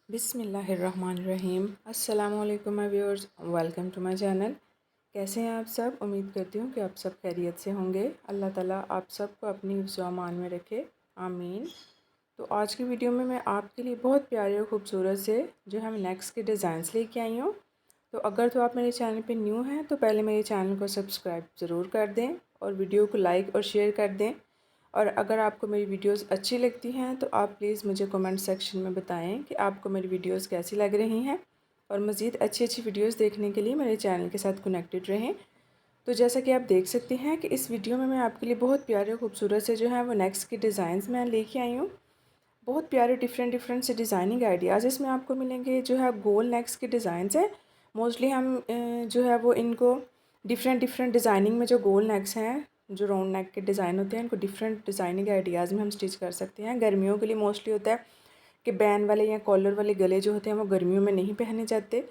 बिस्मिल्लाहिर्रहमानिर्रहीम। अस्सलामु अलैकुम my viewers, welcome to my channel. कैसे हैं आप सब? उम्मीद करती हूँ कि आप सब खैरियत से होंगे। अल्लाह ताला आप सबको अपनी हिफ्ज़ व अमान में रखे, आमीन। तो आज की वीडियो में मैं आपके लिए बहुत प्यारे और ख़ूबसूरत से जो है नेक्स के डिज़ाइंस लेके आई हूँ। तो अगर तो आप मेरे चैनल पे न्यू हैं तो पहले मेरे चैनल को सब्सक्राइब ज़रूर कर दें और वीडियो को लाइक और शेयर कर दें। और अगर आपको मेरी वीडियोस अच्छी लगती हैं तो आप प्लीज़ मुझे कमेंट सेक्शन में बताएं कि आपको मेरी वीडियोस कैसी लग रही हैं। और मज़ीद अच्छी अच्छी वीडियोस देखने के लिए मेरे चैनल के साथ कनेक्टेड रहें। तो जैसा कि आप देख सकते हैं कि इस वीडियो में मैं आपके लिए बहुत प्यारे खूबसूरत से जो है वो नेक्स के डिज़ाइंस मैं लेके आई हूँ। बहुत प्यारे डिफरेंट डिफरेंट से डिज़ाइनिंग आइडियाज़ इसमें आपको मिलेंगे। जो है गोल नेक्स के डिज़ाइंस हैं। मोस्टली हम जो है वो इनको डिफरेंट डिफरेंट डिज़ाइनिंग में जो गोल नेक्स हैं, जो राउंड नेक के डिज़ाइन होते हैं, इनको डिफरेंट डिज़ाइनिंग आइडियाज़ में हम स्टिच कर सकते हैं। गर्मियों के लिए मोस्टली होता है कि बैन वाले या कॉलर वाले गले जो होते हैं वो गर्मियों में नहीं पहने जाते।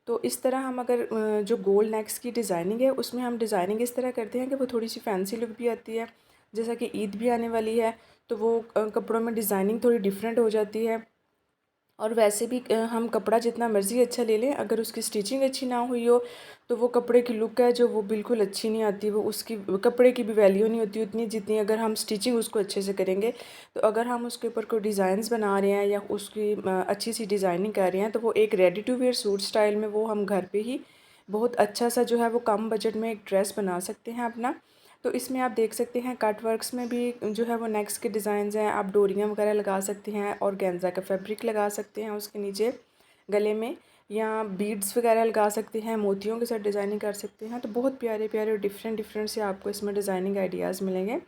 तो इस तरह हम अगर जो गोल नेक्स की डिज़ाइनिंग है उसमें हम डिज़ाइनिंग इस तरह करते हैं कि वो थोड़ी सी फैंसी लुक भी आती है। जैसा कि ईद भी आने वाली है तो वो कपड़ों में डिज़ाइनिंग थोड़ी डिफरेंट हो जाती है। और वैसे भी हम कपड़ा जितना मर्ज़ी अच्छा ले लें, अगर उसकी स्टिचिंग अच्छी ना हुई हो तो वो कपड़े की लुक है जो वो बिल्कुल अच्छी नहीं आती। वो उसकी कपड़े की भी वैल्यू नहीं होती उतनी जितनी अगर हम स्टिचिंग उसको अच्छे से करेंगे। तो अगर हम उसके ऊपर कोई डिज़ाइंस बना रहे हैं या उसकी अच्छी सी डिज़ाइनिंग कर रहे हैं तो वो एक ready to wear suit style में वो हम घर पे ही बहुत अच्छा सा जो है वो कम बजट में एक ड्रेस बना सकते हैं अपना। तो इसमें आप देख सकते हैं कट वर्क्स में भी जो है वो नेक्स के डिज़ाइंस हैं। आप डोरियाँ वगैरह लगा सकते हैं और गेंजा का फैब्रिक लगा सकते हैं उसके नीचे गले में, या बीड्स वगैरह लगा सकते हैं, मोतियों के साथ डिज़ाइनिंग कर सकते हैं। तो बहुत प्यारे प्यारे और डिफरेंट डिफरेंट से आपको इसमें डिज़ाइनिंग आइडियाज़ मिलेंगे।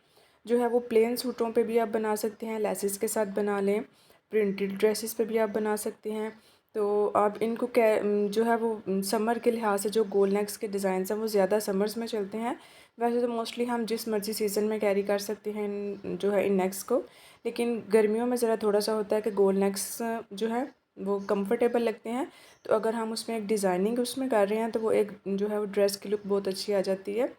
जो है वो प्लेन सूटों पे भी आप बना सकते हैं, लेसेस के साथ बना लें, प्रिंटेड ड्रेसेस पे भी आप बना सकते हैं। तो आप इनको जो है वो समर के लिहाज से जो गोल नेक्स के डिज़ाइंस हैं वो ज़्यादा समर्स में चलते हैं। वैसे तो मोस्टली हम जिस मर्ज़ी सीज़न में कैरी कर सकते हैं जो है इन नेक्स को, लेकिन गर्मियों में ज़रा थोड़ा सा होता है कि गोल नेक्स जो है वो कंफर्टेबल लगते हैं। तो अगर हम उसमें एक डिज़ाइनिंग उसमें कर रहे हैं तो वो एक जो है वो ड्रेस की लुक बहुत अच्छी आ जाती है।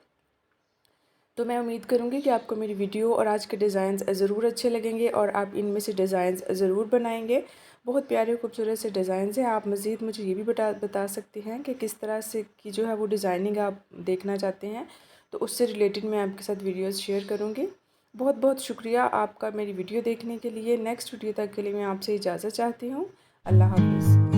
तो मैं उम्मीद करूँगी कि आपको मेरी वीडियो और आज के डिज़ाइंस ज़रूर अच्छे लगेंगे और आप इनमें से डिज़ाइंस ज़रूर बनाएंगे। बहुत प्यारे खूबसूरत से डिज़ाइंस हैं। आप मज़ीद मुझे ये भी बता सकते हैं कि किस तरह से की जो है वो डिज़ाइनिंग आप देखना चाहते हैं, तो उससे रिलेटेड मैं आपके साथ वीडियोज़ शेयर करूँगी। बहुत बहुत शुक्रिया आपका मेरी वीडियो देखने के लिए। नेक्स्ट वीडियो तक के लिए मैं आपसे इजाज़त चाहती हूँ। अल्लाह हाफ़िज़।